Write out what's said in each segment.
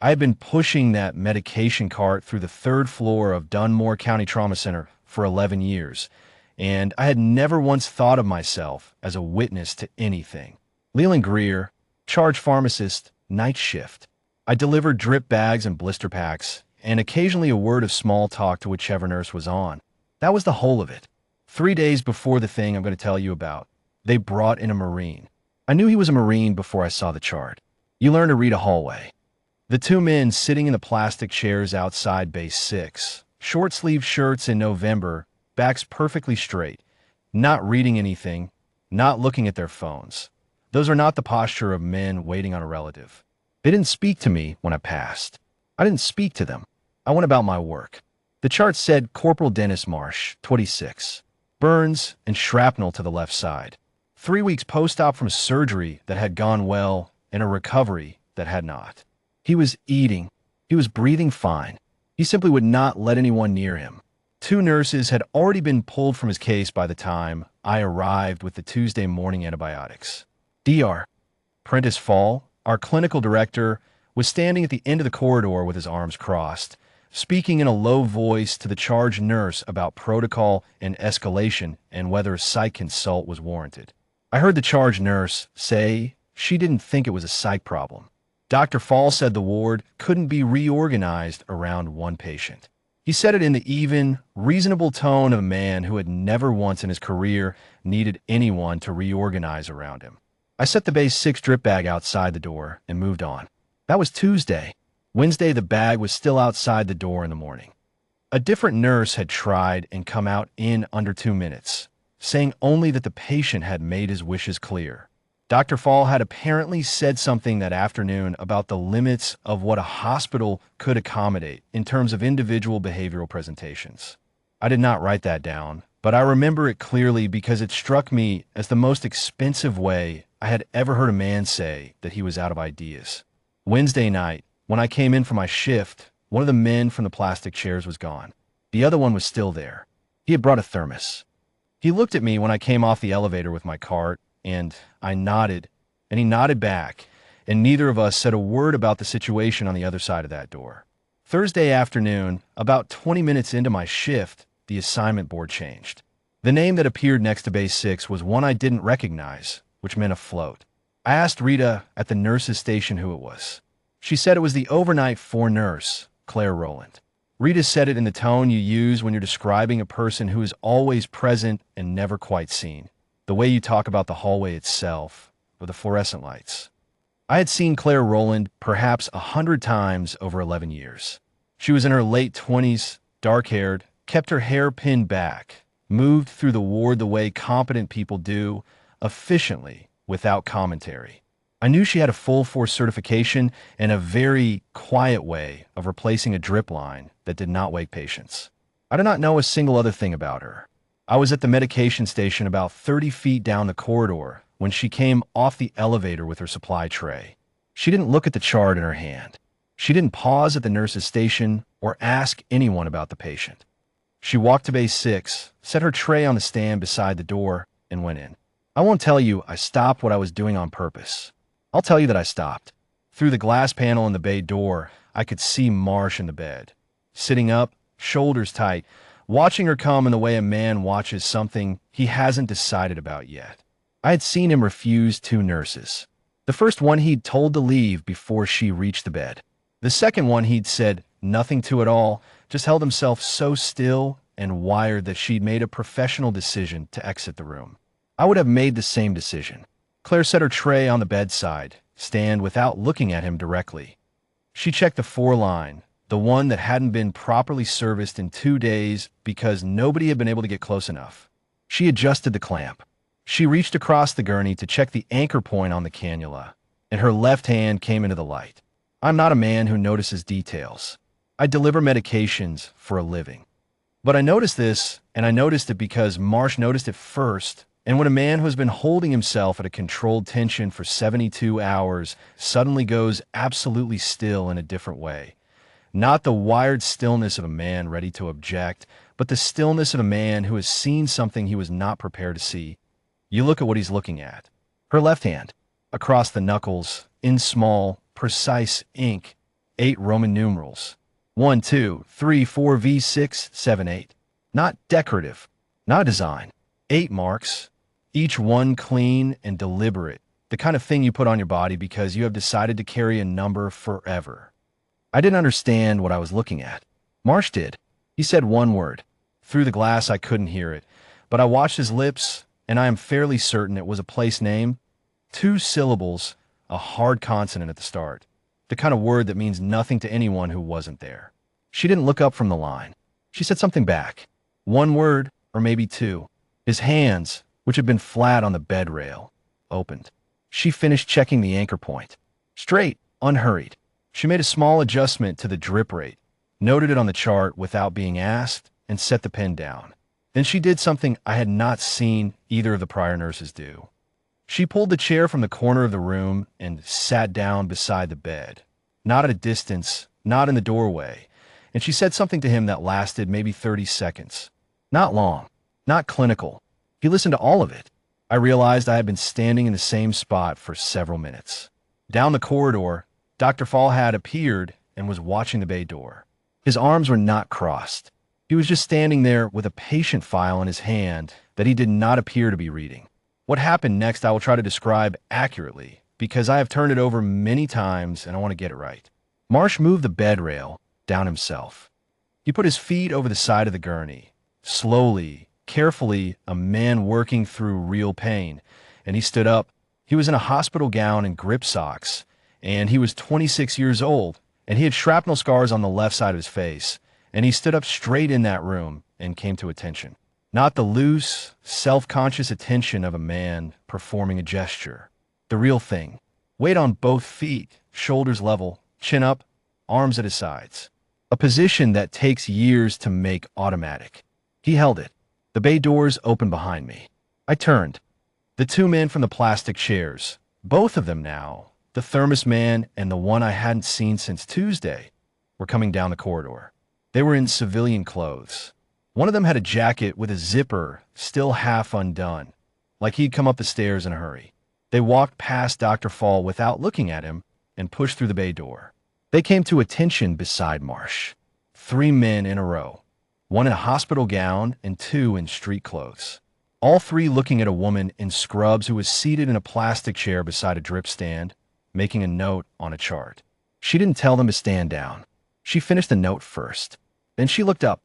I had been pushing that medication cart through the third floor of Dunmore County Trauma Center for 11 years, and I had never once thought of myself as a witness to anything. Leland Greer, charge pharmacist, night shift. I delivered drip bags and blister packs, and occasionally a word of small talk to whichever nurse was on. That was the whole of it. 3 days before the thing I'm going to tell you about, they brought in a Marine. I knew he was a Marine before I saw the chart. You learn to read a hallway. The two men sitting in the plastic chairs outside Base 6, short-sleeved shirts in November, backs perfectly straight, not reading anything, not looking at their phones. Those are not the posture of men waiting on a relative. They didn't speak to me when I passed. I didn't speak to them. I went about my work. The chart said Corporal Dennis Marsh, 26, burns and shrapnel to the left side. 3 weeks post-op from surgery that had gone well and a recovery that had not. He was eating. He was breathing fine. He simply would not let anyone near him. 2 nurses had already been pulled from his case by the time I arrived with the Tuesday morning antibiotics. Dr. Prentice Fall, our clinical director, was standing at the end of the corridor with his arms crossed, speaking in a low voice to the charge nurse about protocol and escalation and whether a psych consult was warranted. I heard the charge nurse say she didn't think it was a psych problem. Dr. Fall said the ward couldn't be reorganized around one patient. He said it in the even, reasonable tone of a man who had never once in his career needed anyone to reorganize around him. I set the Base 6 drip bag outside the door and moved on. That was Tuesday. Wednesday, the bag was still outside the door in the morning. A different nurse had tried and come out in under 2 minutes, saying only that the patient had made his wishes clear. Dr. Fall had apparently said something that afternoon about the limits of what a hospital could accommodate in terms of individual behavioral presentations. I did not write that down, but I remember it clearly because it struck me as the most expensive way I had ever heard a man say that he was out of ideas. Wednesday night, when I came in for my shift, one of the men from the plastic chairs was gone. The other one was still there. He had brought a thermos. He looked at me when I came off the elevator with my cart, and I nodded, and he nodded back, and neither of us said a word about the situation on the other side of that door. Thursday afternoon, about 20 minutes into my shift, the assignment board changed. The name that appeared next to Base 6 was one I didn't recognize, which meant a float. I asked Rita at the nurse's station who it was. She said it was the overnight 4 nurse, Claire Rowland. Rita said it in the tone you use when you're describing a person who is always present and never quite seen. The way you talk about the hallway itself, or the fluorescent lights. I had seen Claire Rowland perhaps 100 times over 11 years. She was in her late 20s, dark-haired, kept her hair pinned back, moved through the ward the way competent people do, efficiently, without commentary. I knew she had a full force certification and a very quiet way of replacing a drip line that did not wake patients. I did not know a single other thing about her. I was at the medication station about 30 feet down the corridor when she came off the elevator with her supply tray. She didn't look at the chart in her hand. She didn't pause at the nurse's station or ask anyone about the patient. She walked to Base 6, set her tray on the stand beside the door, and went in. I won't tell you I stopped what I was doing on purpose. I'll tell you that I stopped. Through the glass panel in the bay door, I could see Marsh in the bed, sitting up, shoulders tight, watching her come in the way a man watches something he hasn't decided about yet. I had seen him refuse 2 nurses. The first one he'd told to leave before she reached the bed. The second one he'd said nothing to at all, just held himself so still and wired that she'd made a professional decision to exit the room. I would have made the same decision. Claire set her tray on the bedside stand without looking at him directly. She checked the 4 line, the one that hadn't been properly serviced in 2 days because nobody had been able to get close enough. She adjusted the clamp. She reached across the gurney to check the anchor point on the cannula, and her left hand came into the light. I'm not a man who notices details. I deliver medications for a living. But I noticed this, and I noticed it because Marsh noticed it first, and when a man who has been holding himself at a controlled tension for 72 hours suddenly goes absolutely still in a different way, not the wired stillness of a man ready to object, but the stillness of a man who has seen something he was not prepared to see. You look at what he's looking at. Her left hand, across the knuckles, in small, precise ink, 8 Roman numerals. 1, 2, 3, 4, V, 6, 7, 8. Not decorative, not design. 8 marks, each one clean and deliberate, the kind of thing you put on your body because you have decided to carry a number forever. I didn't understand what I was looking at. Marsh did. He said one word. Through the glass, I couldn't hear it, but I watched his lips, and I am fairly certain it was a place name. 2 syllables, a hard consonant at the start. The kind of word that means nothing to anyone who wasn't there. She didn't look up from the line. She said something back. 1 word, or maybe 2. His hands, which had been flat on the bed rail, opened. She finished checking the anchor point. Straight, unhurried. She made a small adjustment to the drip rate, noted it on the chart without being asked, and set the pen down. Then she did something I had not seen either of the prior nurses do. She pulled the chair from the corner of the room and sat down beside the bed. Not at a distance, not in the doorway, and she said something to him that lasted maybe 30 seconds. Not long, not clinical. He listened to all of it. I realized I had been standing in the same spot for several minutes. Down the corridor, Dr. Fall had appeared and was watching the bay door. His arms were not crossed. He was just standing there with a patient file in his hand that he did not appear to be reading. What happened next I will try to describe accurately, because I have turned it over many times and I want to get it right. Marsh moved the bed rail down himself. He put his feet over the side of the gurney. Slowly, carefully, a man working through real pain, and he stood up. He was in a hospital gown and grip socks, and he was 26 years old, and he had shrapnel scars on the left side of his face, and he stood up straight in that room and came to attention. Not the loose, self-conscious attention of a man performing a gesture. The real thing. Weight on both feet, shoulders level, chin up, arms at his sides. A position that takes years to make automatic. He held it. The bay doors opened behind me. I turned. The 2 men from the plastic chairs, both of them now, the thermos man and the one I hadn't seen since Tuesday, were coming down the corridor. They were in civilian clothes. One of them had a jacket with a zipper still half undone, like he'd come up the stairs in a hurry. They walked past Dr. Fall without looking at him and pushed through the bay door. They came to attention beside Marsh. 3 men in a row, 1 in a hospital gown and 2 in street clothes. All 3 looking at a woman in scrubs who was seated in a plastic chair beside a drip stand, making a note on a chart. She didn't tell them to stand down. She finished the note first. Then she looked up.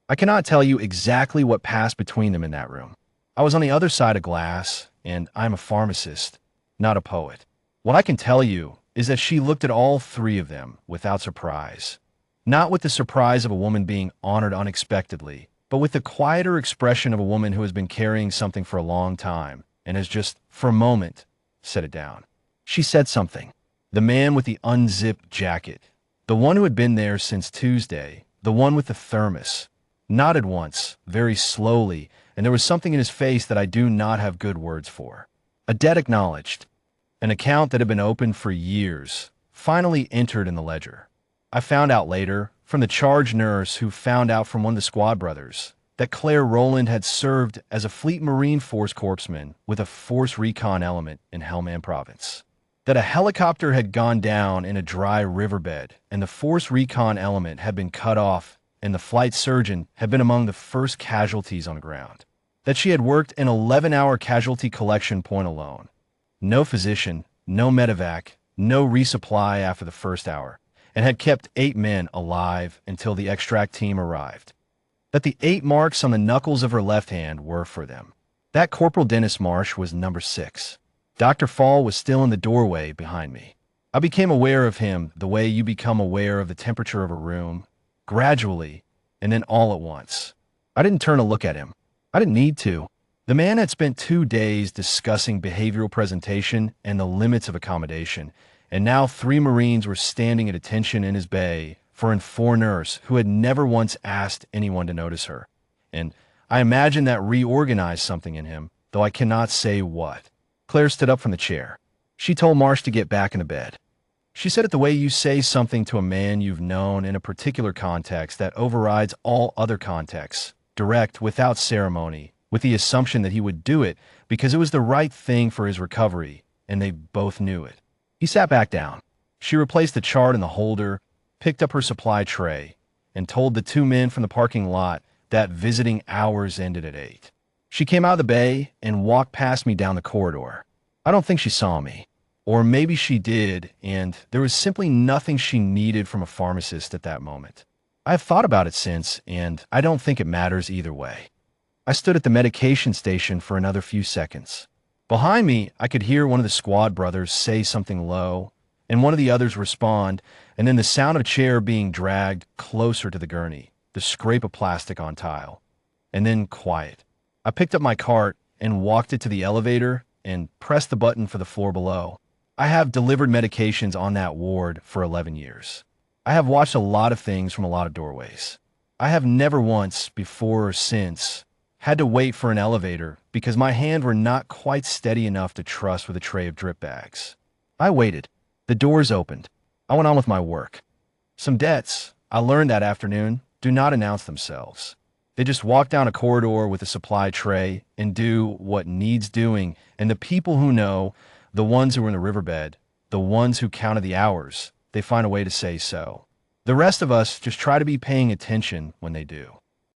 I cannot tell you exactly what passed between them in that room. I was on the other side of glass, and I'm a pharmacist, not a poet. What I can tell you is that she looked at all 3 of them without surprise. Not with the surprise of a woman being honored unexpectedly, but with the quieter expression of a woman who has been carrying something for a long time and has just, for a moment, set it down. She said something. The man with the unzipped jacket, the one who had been there since Tuesday, the one with the thermos, nodded once, very slowly, and there was something in his face that I do not have good words for. A debt acknowledged. An account that had been open for years, finally entered in the ledger. I found out later, from the charge nurse who found out from one of the squad brothers, that Claire Rowland had served as a Fleet Marine Force corpsman with a Force Recon element in Helmand Province. That a helicopter had gone down in a dry riverbed, and the Force Recon element had been cut off, and the flight surgeon had been among the first casualties on the ground. That she had worked an 11-hour casualty collection point alone. No physician, no medevac, no resupply after the first hour, and had kept 8 men alive until the extract team arrived. That the 8 marks on the knuckles of her left hand were for them. That Corporal Dennis Marsh was number 6. Dr. Fall was still in the doorway behind me. I became aware of him the way you become aware of the temperature of a room, gradually, and then all at once. I didn't turn to look at him. I didn't need to. The man had spent 2 days discussing behavioral presentation and the limits of accommodation, and now 3 Marines were standing at attention in his bay for an 4 nurse who had never once asked anyone to notice her. And I imagine that reorganized something in him, though I cannot say what. Claire stood up from the chair. She told Marsh to get back into bed. She said it the way you say something to a man you've known in a particular context that overrides all other contexts, direct, without ceremony, with the assumption that he would do it because it was the right thing for his recovery, and they both knew it. He sat back down. She replaced the chart in the holder, picked up her supply tray, and told the two men from the parking lot that visiting hours ended at 8. She came out of the bay and walked past me down the corridor. I don't think she saw me. Or maybe she did, and there was simply nothing she needed from a pharmacist at that moment. I've thought about it since, and I don't think it matters either way. I stood at the medication station for another few seconds. Behind me, I could hear one of the squad brothers say something low, and one of the others respond, and then the sound of a chair being dragged closer to the gurney, the scrape of plastic on tile, and then quiet. I picked up my cart and walked it to the elevator and pressed the button for the floor below. I have delivered medications on that ward for 11 years. I have watched a lot of things from a lot of doorways. I have never once, before or since, had to wait for an elevator because my hands were not quite steady enough to trust with a tray of drip bags. I waited. The doors opened. I went on with my work. Some debts, I learned that afternoon, do not announce themselves. They just walk down a corridor with a supply tray and do what needs doing, and the people who know, the ones who were in the riverbed, the ones who counted the hours, they find a way to say so. The rest of us just try to be paying attention when they do.